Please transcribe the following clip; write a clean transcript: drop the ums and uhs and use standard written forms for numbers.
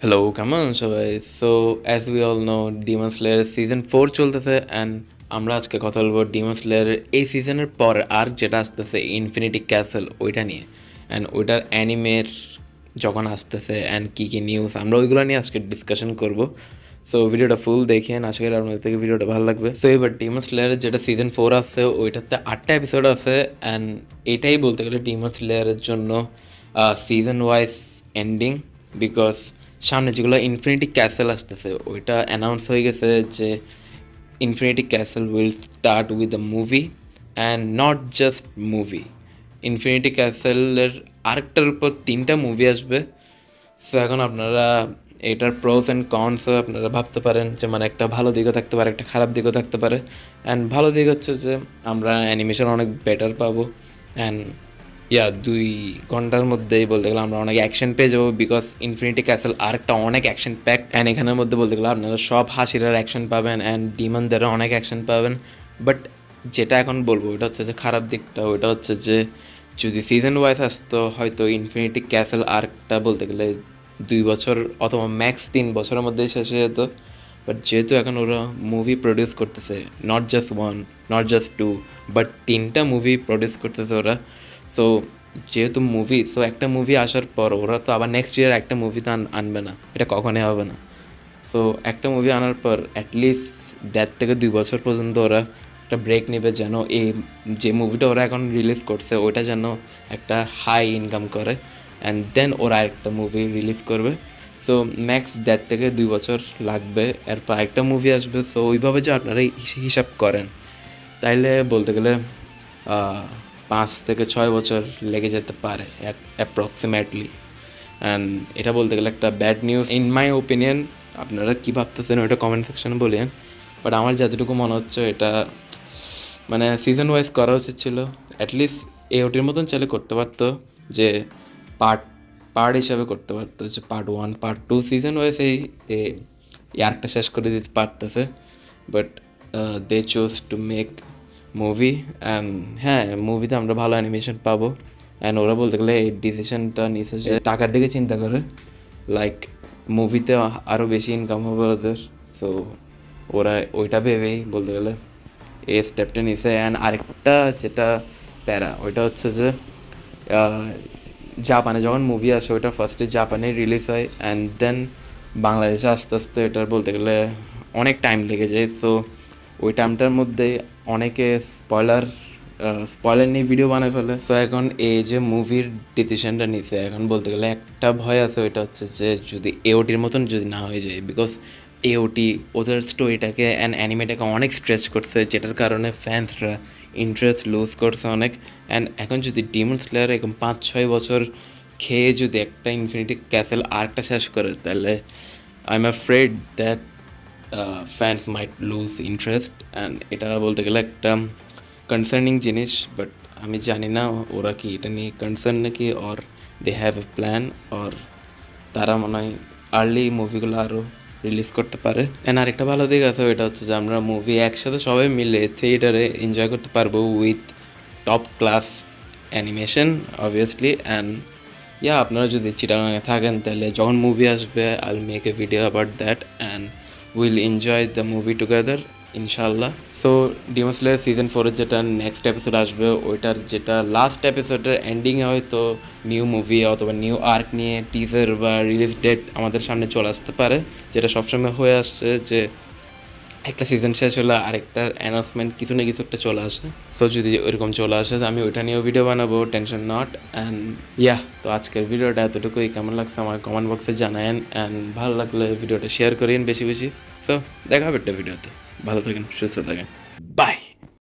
Hello, কেমন সবাই? So as we all know Demon স্লেয়ারের সিজন 4 চলতেছে অ্যান্ড আমরা আজকে কথা বলবো ডিমন স্লেয়ারের এই সিজনের পর আর যেটা আসতেছে ইনফিনিটি ক্যাসেল ওইটা নিয়ে অ্যান্ড ওইটার অ্যানিমের যখন আসতেছে অ্যান্ড কী কী নিউজ আমরা ওইগুলো নিয়ে আজকে ডিসকাশন করবো। সো ভিডিওটা ফুল দেখেন, আশা করি আপনাদের থেকে ভিডিওটা ভালো লাগবে। সো এবার ডিমন স্লেয়ারের যেটা সিজন 4 আছে ওইটাতে 8টা এপিসোড আছে অ্যান্ড এটাই বলতে গেলে ডিমন স্লেয়ারের জন্য সিজন ওয়াইজ এন্ডিং, বিকজ সামনে যেগুলো ইনফিনিটি ক্যাসেল আসতেছে ওইটা অ্যানাউন্স হয়ে গেছে যে infinity castle will start with a movie and not just movie. Infinity ক্যাসেলের আরেকটার উপর 3টা মুভি আসবে। সো এখন আপনারা এটার প্রোস অ্যান্ড কনস আপনারা ভাবতে পারেন যে মানে একটা ভালো দিকও থাকতে পারে, একটা খারাপ দিকও থাকতে পারে। অ্যান্ড ভালো দিক হচ্ছে যে আমরা অ্যানিমেশন অনেক বেটার পাবো অ্যান্ড 2 ঘন্টার মধ্যেই বলতে গেলে আমরা অনেক অ্যাকশন পেয়ে যাবো, বিকজ ইনফিনিটি ক্যাসেল আরেকটা অনেক অ্যাকশন প্যাক অ্যান্ড এখানের মধ্যে বলতে গেলে আপনারা সব হাসিরার অ্যাকশন পাবেন অ্যান্ড ডিমনদেরও অনেক অ্যাকশন পাবেন। বাট যেটা এখন বলবো ওটা হচ্ছে যে খারাপ দিকটা, ওইটা হচ্ছে যে যদি সিজন ওয়াইজ আসতো হয়তো ইনফিনিটি ক্যাসেল আর্কটা বলতে গেলে 2 বছর অথবা ম্যাক্স 3 বছরের মধ্যেই শেষ হয়ে যেত। বাট যেহেতু এখন ওরা মুভি প্রডিউস করতেছে, not just one, not just two, but 3টা মুভি প্রডিউস করতেছে ওরা। সো যেহেতু মুভি, সো একটা মুভি আসার পর ওরা তো আবার নেক্সট ইয়ার একটা মুভি তো আনবে না, এটা কখনোই হবে না। সো একটা মুভি আনার পর অ্যাটলিস্ট 1.5 থেকে 2 বছর পর্যন্ত ওরা একটা ব্রেক নেবে, যেন এই যে মুভিটা ওরা এখন রিলিজ করছে ওইটা যেন একটা হাই ইনকাম করে অ্যান্ড দেন ওরা একটা মুভি রিলিজ করবে। সো ম্যাক্স 1.5 থেকে 2 বছর লাগবে, এরপর একটা মুভি আসবে। সো ওইভাবে যে আপনারা হিসাব করেন তাইলে বলতে গেলে 5 থেকে 6 বছর লেগে যেতে পারে অ্যাপ্রক্সিমেটলি। অ্যান্ড এটা বলতে গেলে একটা bad news in my opinion. আপনারা কী ভাবতেছেন ওইটা কমেন্ট সেকশনে বলেন। বাট আমার যতটুকু মনে হচ্ছে এটা মানে সিজন ওয়াইজ করা উচিত ছিল। অ্যাটলিস্ট এওটির মতন চাইলে করতে পারতো যে পার্ট পার্ট হিসাবে করতে পারতো, যে পার্ট 1 পার্ট 2 সিজন ওয়াইজ এই আর্কটা শেষ করে দিতে পারতেছে। But they chose to make movie and হ্যাঁ, মুভিতে আমরা ভালো অ্যানিমেশন পাবো অ্যান্ড ওরা বলতে গেলে এই ডিসিশনটা নিয়েছে যে টাকার দিকে চিন্তা করে, লাইক মুভিতে আরও বেশি ইনকাম হবে ওদের। সো ওরা ওইটা ভেবেই বলতে গেলে এই স্টেপটা নিছে। অ্যান্ড আরেকটা যেটা প্যারা ওইটা হচ্ছে যে জাপানে যখন মুভি আসে ওইটা ফার্স্টে জাপানে রিলিজ হয় অ্যান্ড দেন বাংলাদেশে আস্তে আস্তে এটার বলতে গেলে অনেক টাইম লেগে যায়। সো ওই টাইমটার মধ্যে অনেকে স্পয়লার নিয়ে ভিডিও বানায় ফেলে। সো এখন এই যে মুভির ডিসিশনটা নিছে, এখন বলতে গেলে একটা ভয় আছে, ওইটা হচ্ছে যে যদি এওটির মতন যদি না হয়ে যায়, বিকজ এওটি ওদের স্টোরিটাকে অ্যান্ড অ্যানিমেটাকে অনেক স্ট্রেচ করছে, যেটার কারণে ফ্যান্সরা ইন্টারেস্ট লুজ করছে অনেক। অ্যান্ড এখন যদি ডিমন স্লেয়ার এরকম 5-6 বছর খেয়ে যদি একটা ইনফিনিটি ক্যাসেল আর্কটা শেষ করে, তাহলে I am afraid that fans might lose interest and এটা বলতে গেলে একটা কনসার্নিং জিনিস। বাট আমি জানি না ওরা কি এটা নিয়ে কনসার্ন নাকি or they have a plan or তারা মনে হয় আর্লি মুভিগুলো আরও রিলিজ করতে পারে। অ্যান্ড আরেকটা ভালো দিক আছে, ওইটা হচ্ছে যে আমরা মুভি একসাথে সবাই মিলে থিয়েটারে এনজয় করতে পারবো with top class animation obviously. And আপনারা যদি চিটাগাঙে থাকেন তাহলে যখন মুভি আসবে I will make a video about that and will enjoy the movie together ইনশাল্লাহ। সো ডিমন স্লেয়ার সিজন 4-এর যেটা নেক্সট এপিসোড আসবে ওইটার যেটা লাস্ট এপিসোডের এন্ডিংয়ে হয়তো নিউ মুভি অথবা নিউ আর্ক নিয়ে টিজার বা রিলিজ ডেট আমাদের সামনে চলে আসতে পারে, যেটা সবসময় হয়ে আসছে যে একটা সিজন শেষ হলে আরেকটার অ্যানাউন্সমেন্ট কিছু না কিছু একটা চলে আসে। সো যদি ওইরকম চলে আসে আমি ওইটা নিয়েও ভিডিও বানাবো, টেনশন নট। অ্যান্ড তো আজকের ভিডিওটা এতটুকুই। কেমন লাগছে আমার কমেন্ট বক্সে জানায়েন অ্যান্ড ভালো লাগলে ভিডিওটা শেয়ার করেন বেশি বেশি। সো দেখা হবে একটা ভিডিওতে। ভালো থাকেন, সুস্থ থাকেন, বাই।